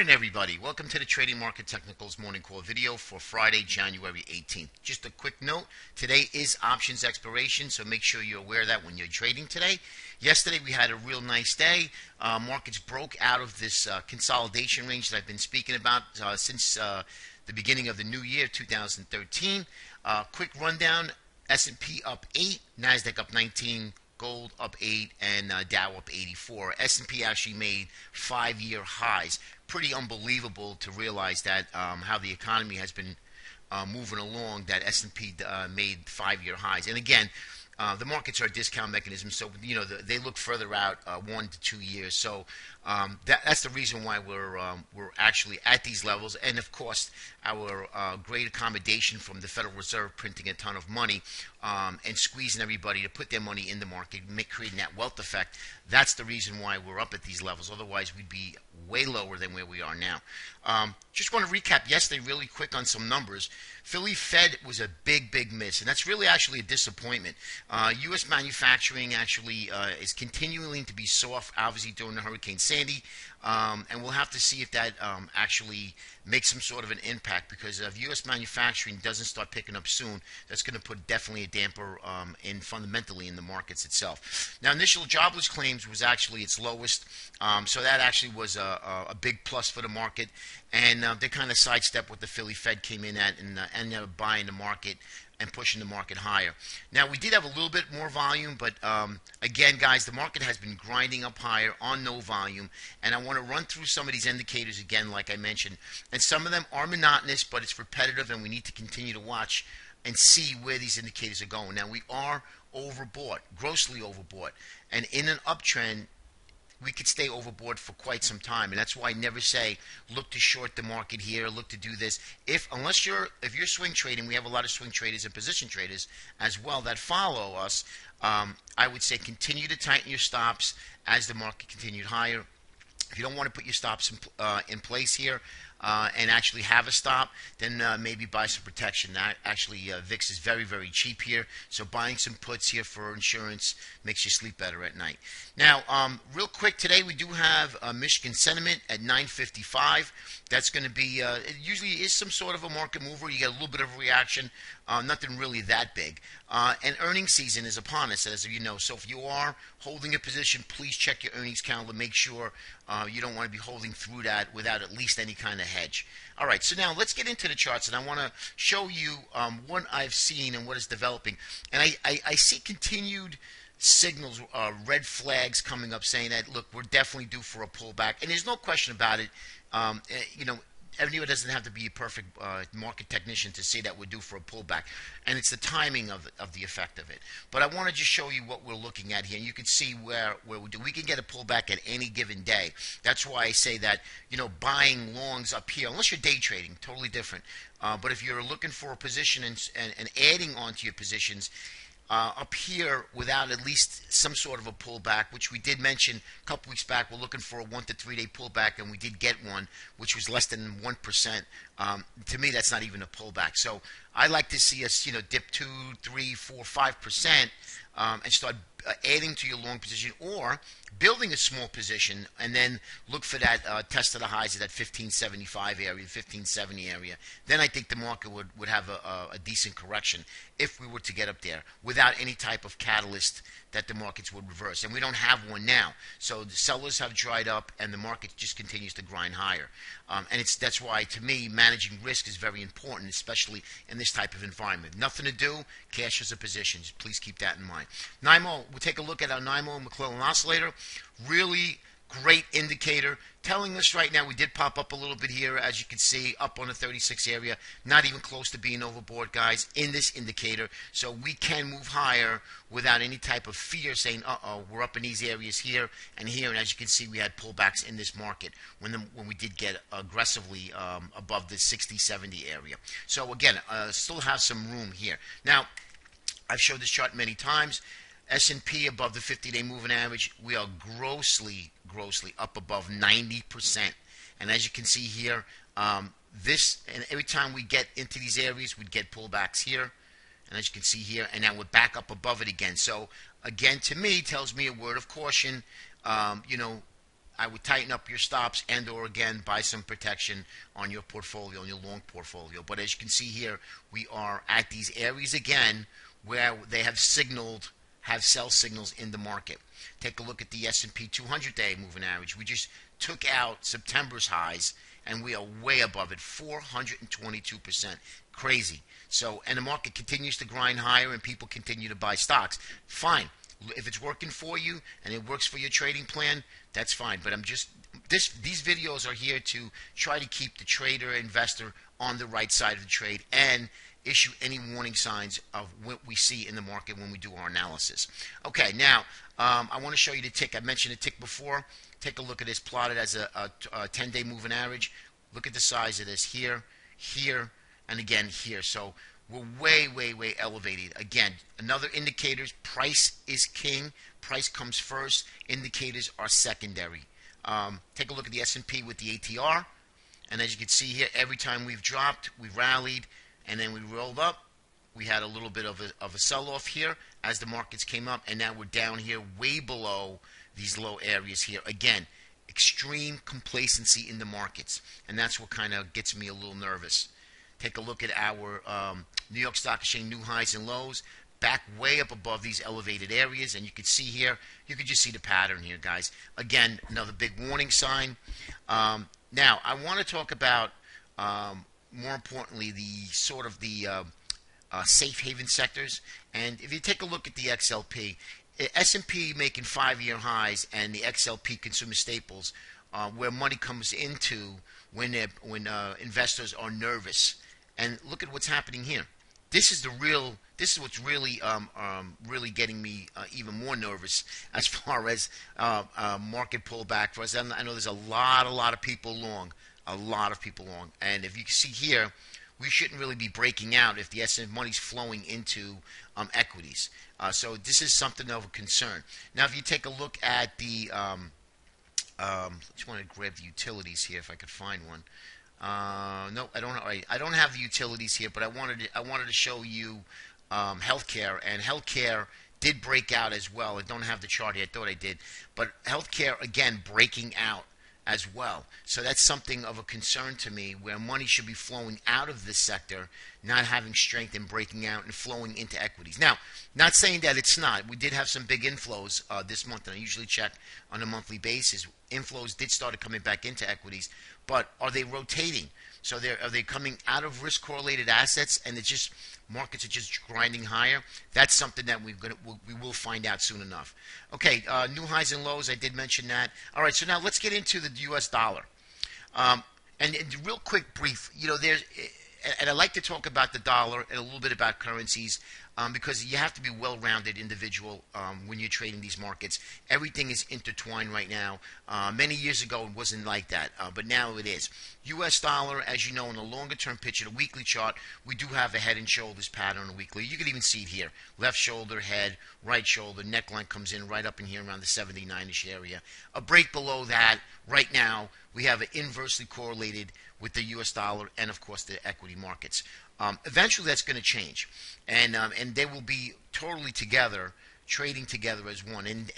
morning, everybody. Welcome to the Trading Market Technicals morning call video for Friday, January 18th. Just a quick note, today is options expiration, so make sure you're aware of that when you're trading today. Yesterday, we had a real nice day. Markets broke out of this consolidation range that I've been speaking about since the beginning of the new year, 2013. Quick rundown, S&P up 8, NASDAQ up 19, gold up 8, and Dow up 84. S&P actually made 5-year highs. Pretty unbelievable to realize that how the economy has been moving along, that S&P made 5-year highs. And again, the markets are a discount mechanism, so they look further out, 1 to 2 years. So that's the reason why we're actually at these levels. And of course, our great accommodation from the Federal Reserve printing a ton of money and squeezing everybody to put their money in the market, creating that wealth effect. That's the reason why we're up at these levels. Otherwise, we'd be way lower than where we are now. Just want to recap yesterday really quick on some numbers. Philly Fed was a big miss, and that's really actually a disappointment. U.S. manufacturing actually is continuing to be soft, obviously during the Hurricane Sandy, and we'll have to see if that actually makes some sort of an impact, because if U.S. manufacturing doesn't start picking up soon, that's going to put definitely a damper fundamentally in the markets itself. Now, initial jobless claims was actually its lowest, so that actually was a big plus for the market, and they kind of sidestepped what the Philly Fed came in at and ended up buying the market and pushing the market higher. Now, we did have a little bit more volume, but again, guys, the market has been grinding up higher on no volume, and I want to run through some of these indicators again, like I mentioned, and some of them are monotonous, but it's repetitive, and we need to continue to watch and see where these indicators are going. Now, we are overbought, grossly overbought, and in an uptrend, we could stay overboard for quite some time, and that's why I never say look to short the market here, look to do this. If you're swing trading, we have a lot of swing traders and position traders as well that follow us. I would say continue to tighten your stops as the market continued higher. If you don't want to put your stops in place here and actually have a stop, then maybe buy some protection. That actually, VIX is very cheap here, so buying some puts here for insurance makes you sleep better at night. Now, real quick, today we do have Michigan sentiment at 9:55. That's going to be, it usually is some sort of a market mover. You get a little bit of a reaction, nothing really that big. And earnings season is upon us, as you know. So if you are holding a position, please check your earnings calendar. Make sure you don't want to be holding through that without at least any kind of hedge. All right, so now let's get into the charts, and I want to show you what I've seen and what is developing. And I see continued signals, red flags coming up saying that, look, we're definitely due for a pullback. And there's no question about it. Everyone doesn't have to be a perfect market technician to say that we're due for a pullback, and it's the timing of the effect of it. But I want to just show you what we're looking at here, and you can see where we do. We can get a pullback at any given day. That's why I say that buying longs up here, unless you're day trading, totally different. But if you're looking for a position and adding onto your positions, up here without at least some sort of a pullback, which we did mention a couple weeks back, we're looking for a 1 to 3 day pullback, and we did get one, which was less than 1%. To me, that's not even a pullback. So I like to see us, dip 2, 3, 4, 5%, and start adding to your long position, or building a small position and then look for that test of the highs at that 1575 area, 1570 area. Then I think the market would have a decent correction if we were to get up there without any type of catalyst that the markets would reverse. And we don't have one now. So the sellers have dried up and the market just continues to grind higher. And that's why, to me, managing risk is very important, especially in this type of environment. Nothing to do, cash as a position. Please keep that in mind. NYMO, we'll take a look at our NYMO McClellan oscillator. Really great indicator telling us right now we did pop up a little bit here, as you can see, up on the 36 area, not even close to being overbought, guys, in this indicator. So we can move higher without any type of fear saying, we're up in these areas here and here. And as you can see, we had pullbacks in this market when we did get aggressively above the 60-70 area. So again, still have some room here. Now, I've showed this chart many times. S&P above the 50-day moving average, we are grossly up above 90%. And as you can see here, and every time we get into these areas, we'd get pullbacks here. And as you can see here, and now we're back up above it again. So again, to me, tells me a word of caution. I would tighten up your stops and or again buy some protection on your portfolio, on your long portfolio. But as you can see here, we are at these areas again where they have signaled, have sell signals in the market. Take a look at the S&P 200-day moving average. We just took out September's highs, and we are way above it, 422%. Crazy. So, and the market continues to grind higher, and people continue to buy stocks. Fine. If it's working for you and it works for your trading plan, that's fine. But these videos are here to try to keep the trader, investor on the right side of the trade and issue any warning signs of what we see in the market when we do our analysis. Okay, now I want to show you the tick. I mentioned the tick before. Take a look at this plotted as a 10-day moving average. Look at the size of this here, here, and again here. So we're way, way, way elevated. Again, another indicator, price is king. Price comes first. Indicators are secondary. Take a look at the S&P with the ATR. And as you can see here, every time we've dropped, we rallied, and then we rolled up. We had a little bit of a sell-off here as the markets came up, and now we're down here way below these low areas here. Again, extreme complacency in the markets, and that's what kind of gets me a little nervous. Take a look at our New York Stock Exchange new highs and lows, back way up above these elevated areas, and you can see here, you can just see the pattern here, guys. Again, another big warning sign. Now, I want to talk about, more importantly, the sort of the safe haven sectors. And if you take a look at the XLP, S&P making 5-year highs, and the XLP consumer staples, where money comes into when investors are nervous. And look at what's happening here. This is what's really really getting me even more nervous as far as market pullback for us. I know there's a lot of people long, and if you can see here, we shouldn't really be breaking out if the S&P money's flowing into equities. So this is something of a concern. Now, if you take a look at the, I just want to grab the utilities here if I could find one. No, I don't. I don't have the utilities here, but I wanted to show you healthcare, and healthcare did break out as well. I don't have the chart here. I thought I did, but healthcare again breaking out as well. So that's something of a concern to me, where money should be flowing out of this sector, not having strength and breaking out and flowing into equities. Now, not saying that it's not. We did have some big inflows this month, and I usually check on a monthly basis. Inflows did start coming back into equities, but are they rotating? So are they coming out of risk-correlated assets, and it's just markets are just grinding higher? That's something that we will find out soon enough. Okay, new highs and lows. I did mention that. All right, so now let's get into the U.S. dollar. And real quick, brief. You know, and I like to talk about the dollar and a little bit about currencies, because you have to be well-rounded individual when you're trading these markets. Everything is intertwined right now. Many years ago, it wasn't like that, but now it is. U.S. dollar, as you know, in the longer-term picture, the weekly chart, we do have a head and shoulders pattern on the weekly. You can even see it here. Left shoulder, head, right shoulder, neckline comes in right up in here around the 79-ish area. A break below that, right now, we have it inversely correlated with the U.S. dollar and, of course, the equity markets. Eventually, that's going to change, and they will be totally together, trading together as one, and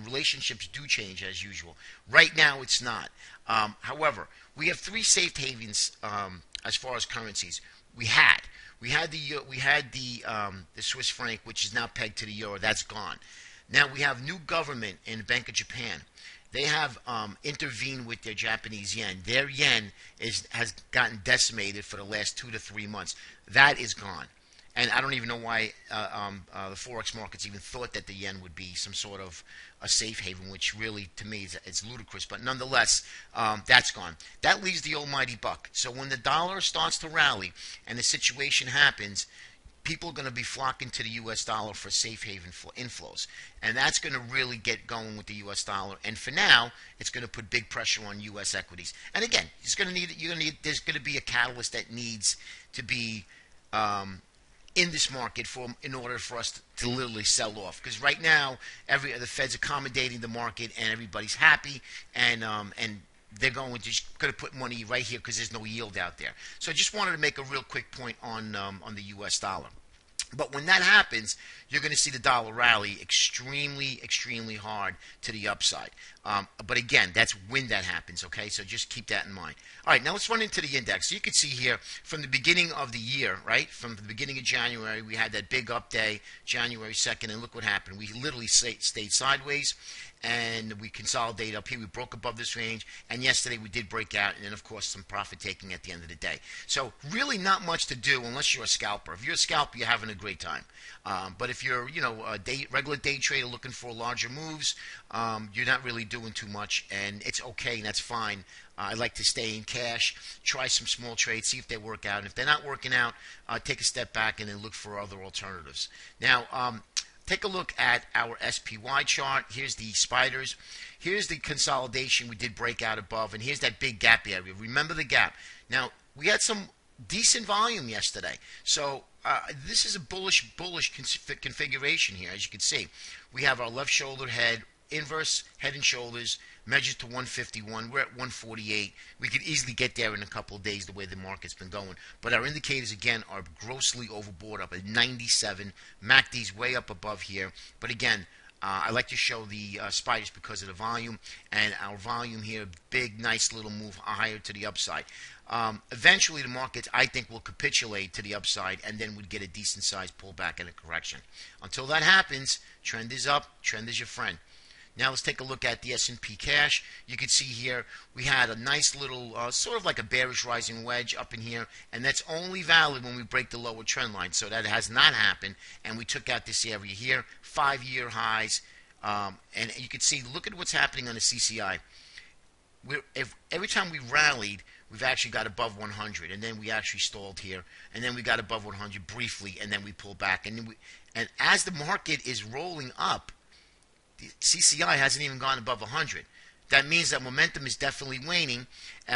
relationships do change as usual. Right now, it's not. However, we have 3 safe havens as far as currencies. We had the Swiss franc, which is now pegged to the euro. That's gone. Now we have new government in the Bank of Japan. They have intervened with their Japanese yen. Their yen has gotten decimated for the last 2 to 3 months. That is gone. And I don't even know why the Forex markets even thought that the yen would be some sort of a safe haven, which really, to me, is ludicrous. But nonetheless, that's gone. That leaves the almighty buck. So when the dollar starts to rally and the situation happens, people are going to be flocking to the U.S. dollar for safe haven inflows. And that's going to really get going with the U.S. dollar. And for now, it's going to put big pressure on U.S. equities. And again, there's going to be a catalyst that needs to be in this market in order for us to literally sell off. Because right now, the Fed's accommodating the market, and everybody's happy, and they're going to put money right here because there's no yield out there. So I just wanted to make a real quick point on the U.S. dollar. But when that happens, you're going to see the dollar rally extremely, extremely hard to the upside. But again, that's when that happens, okay? So just keep that in mind. All right, now let's run into the index. So you can see here from the beginning of the year, right? From the beginning of January, we had that big up day, January 2nd, and look what happened. We literally stayed sideways, and we consolidated up here. We broke above this range, and yesterday we did break out, and then, of course, some profit taking at the end of the day. So really not much to do unless you're a scalper. If you're a scalper, you're having a great time. But if you're, a regular day trader looking for larger moves, you're not really doing too much, and it's okay, and that's fine. I like to stay in cash, try some small trades, see if they work out. And if they're not working out, take a step back and then look for other alternatives. Now, take a look at our SPY chart. Here's the spiders. Here's the consolidation we did break out above, and here's that big gap area. Remember the gap. Now, we had some decent volume yesterday. So this is a bullish configuration here, as you can see. We have our left shoulder head, inverse head and shoulders, measured to 151. We're at 148. We could easily get there in a couple of days the way the market's been going. But our indicators, again, are grossly overbought, up at 97. MACD's way up above here. But again, I like to show the spiders because of the volume. And our volume here, big, nice little move higher to the upside. Eventually, the market, I think, will capitulate to the upside, and then we'd get a decent-sized pullback and a correction. Until that happens, trend is up, trend is your friend. Now let's take a look at the S&P cash. You can see here we had a nice little, sort of like a bearish rising wedge up in here, and that's only valid when we break the lower trend line. So that has not happened, and we took out this area here, 5-year highs, and you can see, look at what's happening on the CCI. Every time we rallied, we've actually got above 100, and then we actually stalled here, and then we got above 100 briefly, and then we pulled back, and as the market is rolling up, the CCI hasn't even gone above 100. That means that momentum is definitely waning.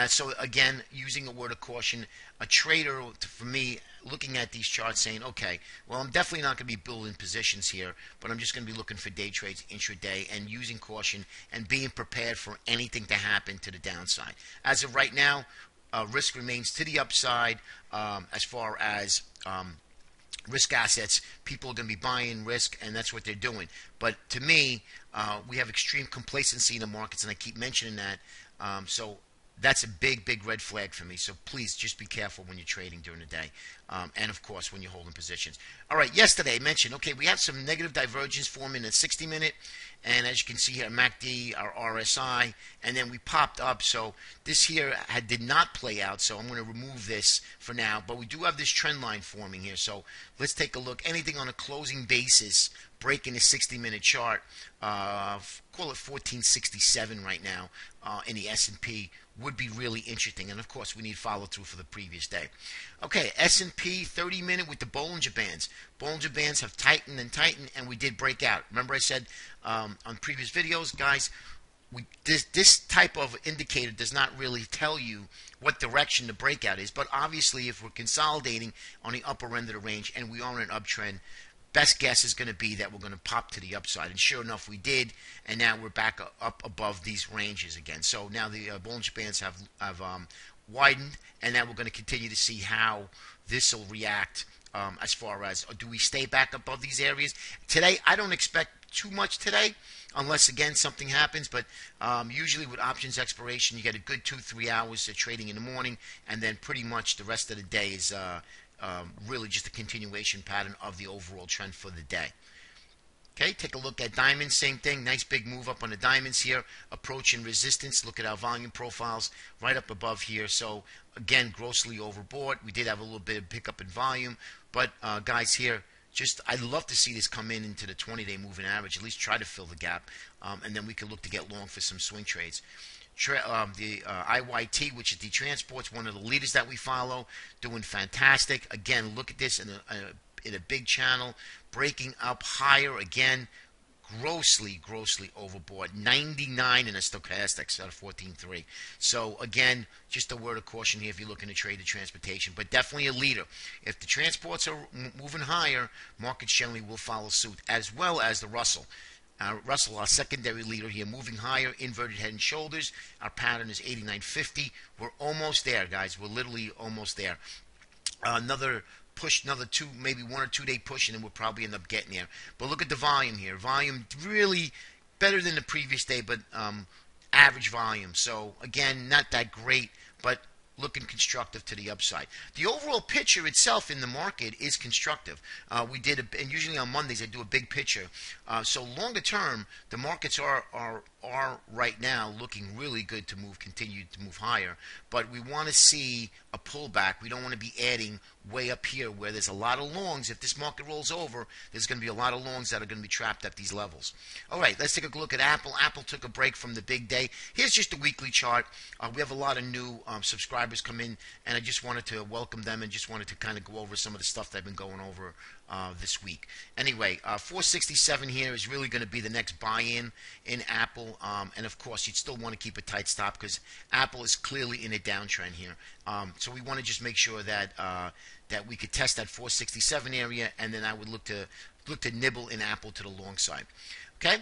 So again, using a word of caution, a trader, for me, looking at these charts saying, okay, well, I'm definitely not going to be building positions here, but I'm just going to be looking for day trades intraday and using caution and being prepared for anything to happen to the downside. As of right now, risk remains to the upside as far as risk assets. People are going to be buying risk, and that's what they're doing. But to me, we have extreme complacency in the markets, and I keep mentioning that. So that's a big, big red flag for me. So please just be careful when you're trading during the day. And, of course, when you're holding positions. All right, yesterday I mentioned, okay, we have some negative divergence forming in a 60-minute. And as you can see here, MACD, our RSI, and then we popped up. So this here did not play out, so I'm going to remove this for now. But we do have this trend line forming here. So let's take a look. Anything on a closing basis, breaking the 60-minute chart, call it 1467 right now in the S&P, would be really interesting. And, of course, we need follow-through for the previous day. Okay, S&P 30-minute with the Bollinger Bands. Bollinger Bands have tightened and tightened, and we did break out. Remember I said on previous videos, guys, this type of indicator does not really tell you what direction the breakout is. But obviously, if we're consolidating on the upper end of the range and we are in an uptrend, best guess is going to be that we're going to pop to the upside. And sure enough, we did. And now we're back up above these ranges again. So now the Bollinger Bands have widened. And now we're going to continue to see how this will react as far as, do we stay back above these areas? Today, I don't expect too much today, unless, again, something happens. But usually with options expiration, you get a good 2-3 hours of trading in the morning. And then pretty much the rest of the day is really just a continuation pattern of the overall trend for the day. Okay, take a look at diamonds, same thing. Nice big move up on the diamonds here, approaching resistance. Look at our volume profiles right up above here. So, again, grossly overbought. We did have a little bit of pickup in volume. But, guys, here, I'd love to see this come into the 20-day moving average, at least try to fill the gap. And then we can look to get long for some swing trades. The IYT, which is the transports, one of the leaders that we follow, doing fantastic. Again, look at this in a big channel, breaking up higher again, grossly overbought. 99 in a stochastics out of 14.3. So again, just a word of caution here if you're looking to trade the transportation, but definitely a leader. If the transports are moving higher, markets generally will follow suit, as well as the Russell. Russell, our secondary leader here, moving higher, inverted head and shoulders. Our pattern is 89.50. We're almost there, guys. We're literally almost there. Another push, another maybe 1 or 2 day push, and then we'll probably end up getting there. But look at the volume here. Volume really better than the previous day, but average volume. So again, not that great, but looking constructive to the upside. The overall picture itself in the market is constructive. And usually on Mondays I do a big picture. So longer term, the markets are right now looking really good to continue to move higher. But we want to see a pullback. We don't want to be adding way up here where there's a lot of longs. If this market rolls over, there's going to be a lot of longs that are going to be trapped at these levels. All right, let's take a look at Apple. Apple took a break from the big day. Here's just a weekly chart. We have a lot of new subscribers come in, and I just wanted to welcome them and just wanted to kind of go over some of the stuff that I've been going over this week. Anyway, 467 here is really going to be the next buy-in in Apple, and of course you'd still want to keep a tight stop because Apple is clearly in a downtrend here. So we want to just make sure that that we could test that 467 area, and then I would look to nibble in Apple to the long side. Okay.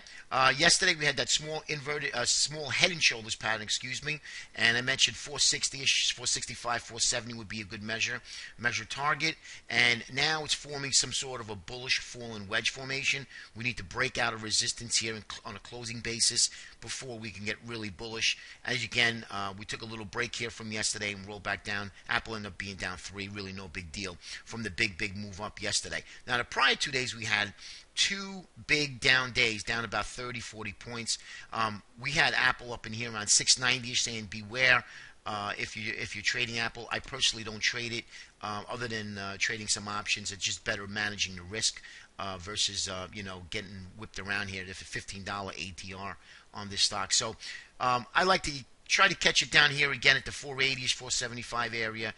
Yesterday we had that small inverted, small head and shoulders pattern, excuse me, and I mentioned 460-ish, 465, 470 would be a good measure target, and now it's forming some sort of a bullish fallen wedge formation. We need to break out of resistance here on a closing basis before we can get really bullish. As again, we took a little break here from yesterday and rolled back down. Apple ended up being down 3, really no big deal from the big move up yesterday. Now the prior 2 days we had 2 big down days, down about 30, 40 points. We had Apple up in here around 690-ish, saying beware if you're trading Apple. I personally don't trade it, other than trading some options. It's just better managing the risk versus getting whipped around here. If a $15 ATR on this stock, so I like to try to catch it down here again at the 480-ish, 475 area.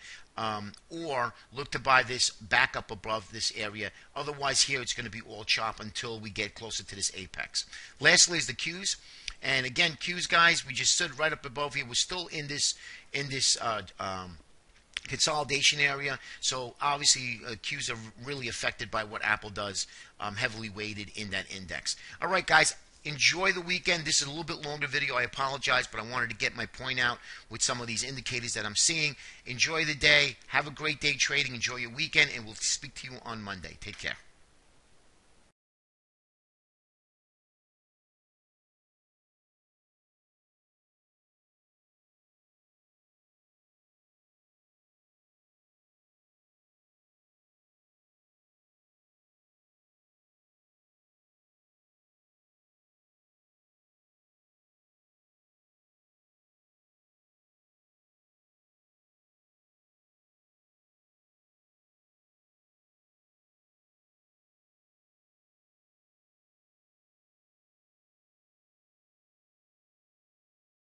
Or look to buy this back up above this area. Otherwise, here it's going to be all chop until we get closer to this apex. Lastly is the Qs, and again, Qs, guys, we just stood right up above here. We're still in this consolidation area. So obviously, Qs are really affected by what Apple does, heavily weighted in that index. All right, guys. Enjoy the weekend. This is a little bit longer video. I apologize, but I wanted to get my point out with some of these indicators that I'm seeing. Enjoy the day. Have a great day trading. Enjoy your weekend, and we'll speak to you on Monday. Take care.